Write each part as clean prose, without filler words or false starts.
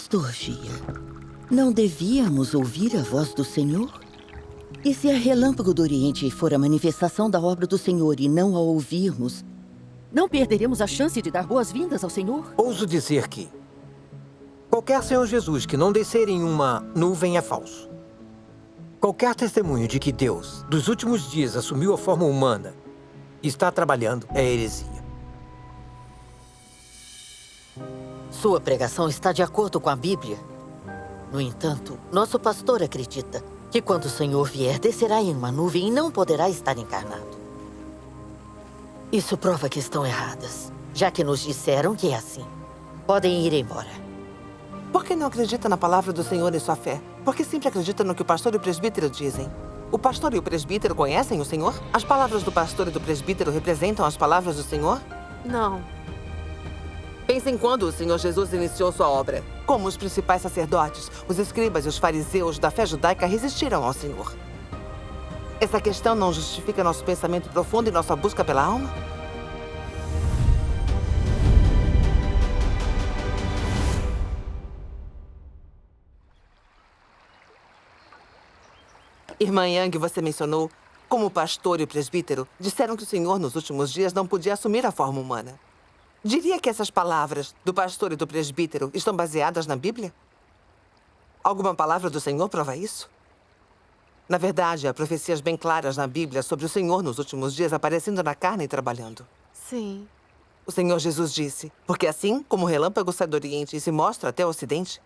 Pastor Gia, não devíamos ouvir a voz do Senhor? E se a Relâmpago do Oriente for a manifestação da obra do Senhor e não a ouvirmos, não perderemos a chance de dar boas-vindas ao Senhor? Ouso dizer que qualquer Senhor Jesus que não descer em uma nuvem é falso. Qualquer testemunho de que Deus, dos últimos dias, assumiu a forma humana e está trabalhando é heresia. Sua pregação está de acordo com a Bíblia. No entanto, nosso pastor acredita que quando o Senhor vier, descerá em uma nuvem e não poderá estar encarnado. Isso prova que estão erradas, já que nos disseram que é assim. Podem ir embora. Por que não acredita na palavra do Senhor e sua fé? Por que sempre acredita no que o pastor e o presbítero dizem? O pastor e o presbítero conhecem o Senhor? As palavras do pastor e do presbítero representam as palavras do Senhor? Não. Pensem quando o Senhor Jesus iniciou sua obra. Como os principais sacerdotes, os escribas e os fariseus da fé judaica resistiram ao Senhor. Essa questão não justifica nosso pensamento profundo e nossa busca pela alma? Irmã Yang, você mencionou como o pastor e o presbítero disseram que o Senhor nos últimos dias não podia assumir a forma humana. Diria que essas palavras do pastor e do presbítero estão baseadas na Bíblia? Alguma palavra do Senhor prova isso? Na verdade, há profecias bem claras na Bíblia sobre o Senhor nos últimos dias aparecendo na carne e trabalhando. Sim. O Senhor Jesus disse, porque assim como o relâmpago sai do Oriente e se mostra até o Ocidente,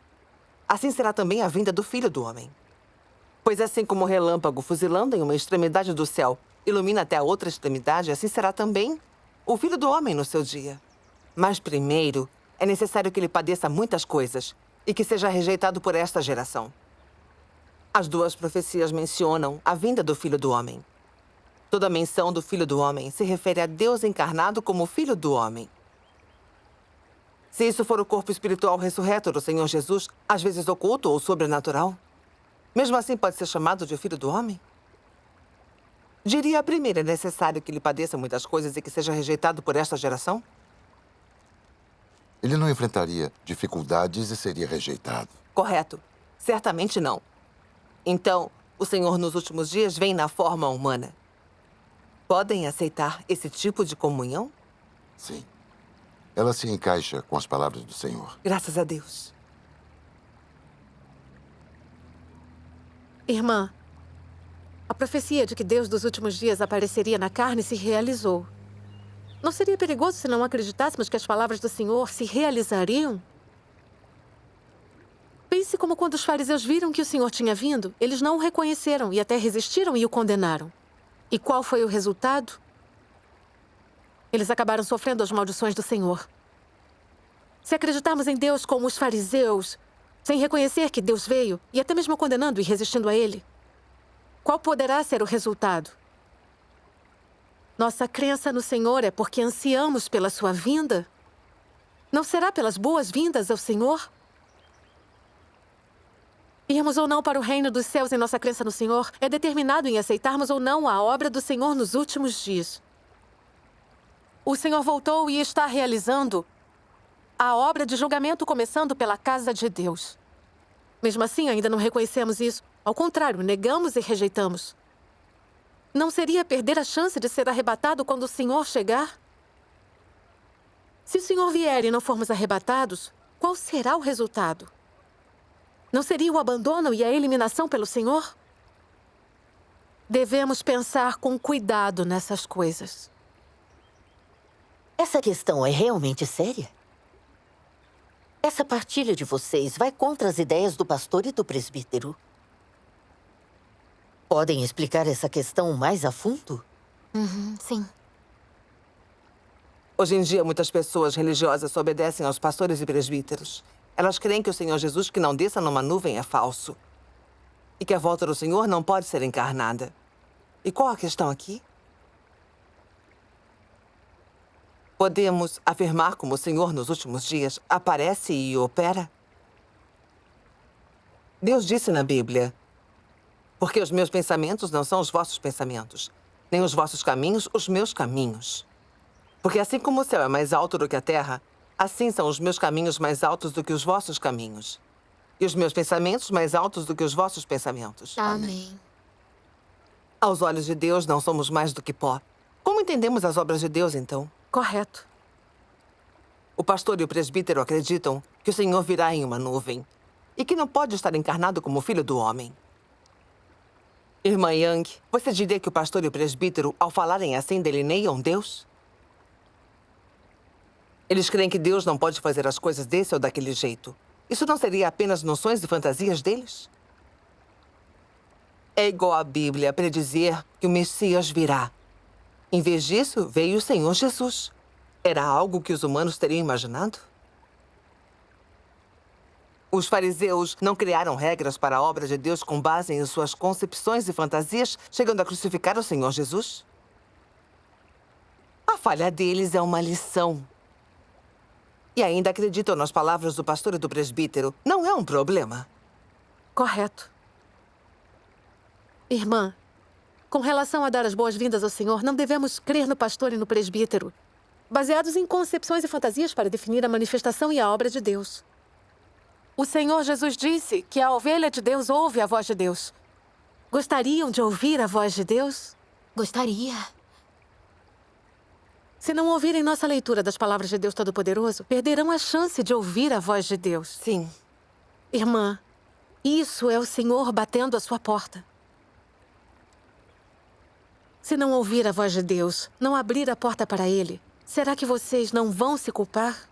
assim será também a vinda do Filho do Homem. Pois assim como o relâmpago, fuzilando em uma extremidade do céu, ilumina até a outra extremidade, assim será também o Filho do Homem no seu dia. Mas primeiro, é necessário que ele padeça muitas coisas e que seja rejeitado por esta geração. As duas profecias mencionam a vinda do Filho do Homem. Toda menção do Filho do Homem se refere a Deus encarnado como Filho do Homem. Se isso for o corpo espiritual ressurreto do Senhor Jesus, às vezes oculto ou sobrenatural, mesmo assim pode ser chamado de Filho do Homem? Diria primeiro, é necessário que ele padeça muitas coisas e que seja rejeitado por esta geração? Ele não enfrentaria dificuldades e seria rejeitado. Correto. Certamente não. Então, o Senhor nos últimos dias vem na forma humana. Podem aceitar esse tipo de comunhão? Sim. Ela se encaixa com as palavras do Senhor. Graças a Deus. Irmã, a profecia de que Deus dos últimos dias apareceria na carne se realizou. Não seria perigoso se não acreditássemos que as palavras do Senhor se realizariam? Pense como quando os fariseus viram que o Senhor tinha vindo, eles não o reconheceram e até resistiram e o condenaram. E qual foi o resultado? Eles acabaram sofrendo as maldições do Senhor. Se acreditarmos em Deus como os fariseus, sem reconhecer que Deus veio, e até mesmo condenando e resistindo a Ele, qual poderá ser o resultado? Nossa crença no Senhor é porque ansiamos pela sua vinda? Não será pelas boas-vindas ao Senhor? Irmos ou não para o reino dos céus em nossa crença no Senhor é determinado em aceitarmos ou não a obra do Senhor nos últimos dias. O Senhor voltou e está realizando a obra de julgamento começando pela casa de Deus. Mesmo assim, ainda não reconhecemos isso. Ao contrário, negamos e rejeitamos. Não seria perder a chance de ser arrebatado quando o Senhor chegar? Se o Senhor vier e não formos arrebatados, qual será o resultado? Não seria o abandono e a eliminação pelo Senhor? Devemos pensar com cuidado nessas coisas. Essa questão é realmente séria? Essa partilha de vocês vai contra as ideias do pastor e do presbítero. Podem explicar essa questão mais a fundo? Sim. Hoje em dia, muitas pessoas religiosas obedecem aos pastores e presbíteros. Elas creem que o Senhor Jesus que não desça numa nuvem é falso. E que a volta do Senhor não pode ser encarnada. E qual a questão aqui? Podemos afirmar como o Senhor nos últimos dias aparece e opera? Deus disse na Bíblia: porque os meus pensamentos não são os vossos pensamentos, nem os vossos caminhos os meus caminhos. Porque assim como o céu é mais alto do que a terra, assim são os meus caminhos mais altos do que os vossos caminhos. e os meus pensamentos mais altos do que os vossos pensamentos. Amém. Aos olhos de Deus, não somos mais do que pó. Como entendemos as obras de Deus, então? Correto. O pastor e o presbítero acreditam que o Senhor virá em uma nuvem e que não pode estar encarnado como filho do homem. Irmã Young, você diria que o pastor e o presbítero, ao falarem assim, delineiam Deus? Eles creem que Deus não pode fazer as coisas desse ou daquele jeito. Isso não seria apenas noções e fantasias deles? É igual a Bíblia predizer que o Messias virá. Em vez disso, veio o Senhor Jesus. Era algo que os humanos teriam imaginado? Os fariseus não criaram regras para a obra de Deus com base em suas concepções e fantasias, chegando a crucificar o Senhor Jesus? A falha deles é uma lição. E ainda acreditam nas palavras do pastor e do presbítero. Não é um problema. Correto. Irmã, com relação a dar as boas-vindas ao Senhor, não devemos crer no pastor e no presbítero, baseados em concepções e fantasias para definir a manifestação e a obra de Deus. O Senhor Jesus disse que a ovelha de Deus ouve a voz de Deus. Gostariam de ouvir a voz de Deus? Gostaria. Se não ouvirem nossa leitura das palavras de Deus Todo-Poderoso, perderão a chance de ouvir a voz de Deus. Sim. Irmã, isso é o Senhor batendo à sua porta. Se não ouvir a voz de Deus, não abrir a porta para Ele, será que vocês não vão se culpar?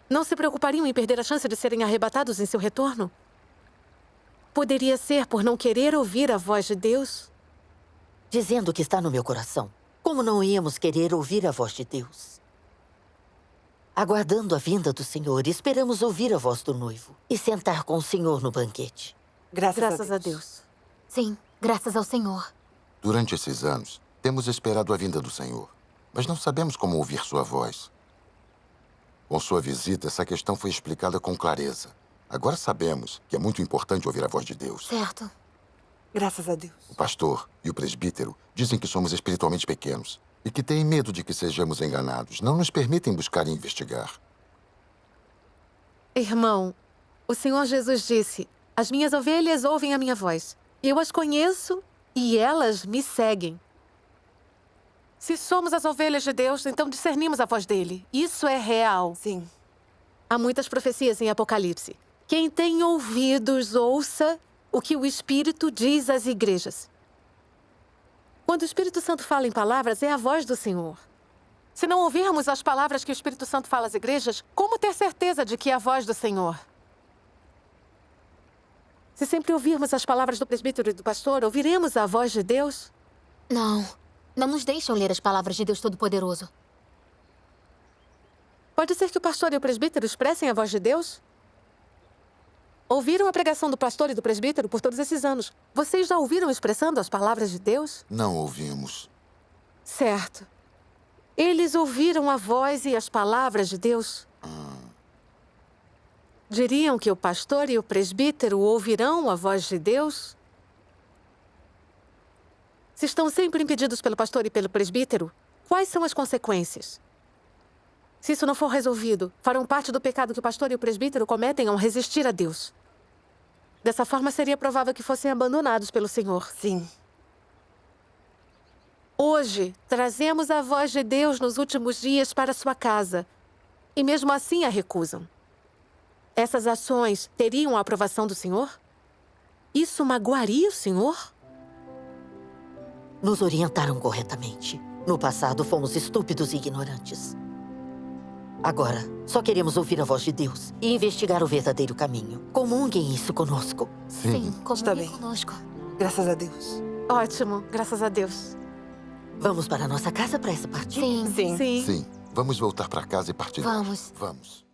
Não se preocupariam em perder a chance de serem arrebatados em seu retorno? Poderia ser por não querer ouvir a voz de Deus? Dizendo que está no meu coração. Como não íamos querer ouvir a voz de Deus? Aguardando a vinda do Senhor, esperamos ouvir a voz do noivo e sentar com o Senhor no banquete. Graças a Deus. Sim, graças ao Senhor. Durante esses anos, temos esperado a vinda do Senhor, mas não sabemos como ouvir sua voz. Com sua visita, essa questão foi explicada com clareza. Agora sabemos que é muito importante ouvir a voz de Deus. Certo. Graças a Deus. O pastor e o presbítero dizem que somos espiritualmente pequenos e que têm medo de que sejamos enganados. Não nos permitem buscar e investigar. Irmão, o Senhor Jesus disse: as minhas ovelhas ouvem a minha voz. Eu as conheço e elas me seguem. Se somos as ovelhas de Deus, então discernimos a voz dele. Isso é real. Sim. Há muitas profecias em Apocalipse. Quem tem ouvidos, ouça o que o Espírito diz às igrejas. Quando o Espírito Santo fala em palavras, é a voz do Senhor. Se não ouvirmos as palavras que o Espírito Santo fala às igrejas, como ter certeza de que é a voz do Senhor? Se sempre ouvirmos as palavras do presbítero e do pastor, ouviremos a voz de Deus? Não. Não nos deixam ler as palavras de Deus Todo-Poderoso. Pode ser que o pastor e o presbítero expressem a voz de Deus? Ouviram a pregação do pastor e do presbítero por todos esses anos. Vocês já ouviram expressando as palavras de Deus? Não ouvimos. Certo. Eles ouviram a voz e as palavras de Deus? Diriam que o pastor e o presbítero ouvirão a voz de Deus? Se estão sempre impedidos pelo pastor e pelo presbítero, quais são as consequências? Se isso não for resolvido, farão parte do pecado que o pastor e o presbítero cometem ao resistir a Deus. Dessa forma, seria provável que fossem abandonados pelo Senhor. Sim. Hoje, trazemos a voz de Deus nos últimos dias para sua casa. E mesmo assim a recusam. Essas ações teriam a aprovação do Senhor? Isso magoaria o Senhor? Nos orientaram corretamente. No passado, fomos estúpidos e ignorantes. Agora, só queremos ouvir a voz de Deus e investigar o verdadeiro caminho. Comunguem isso conosco. Sim, Está comungue bem. conosco. Graças a Deus. Ótimo, graças a Deus. Vamos para a nossa casa para essa partida? Sim. Sim. Sim. Sim, vamos voltar para casa e partilhar. Vamos. Vamos.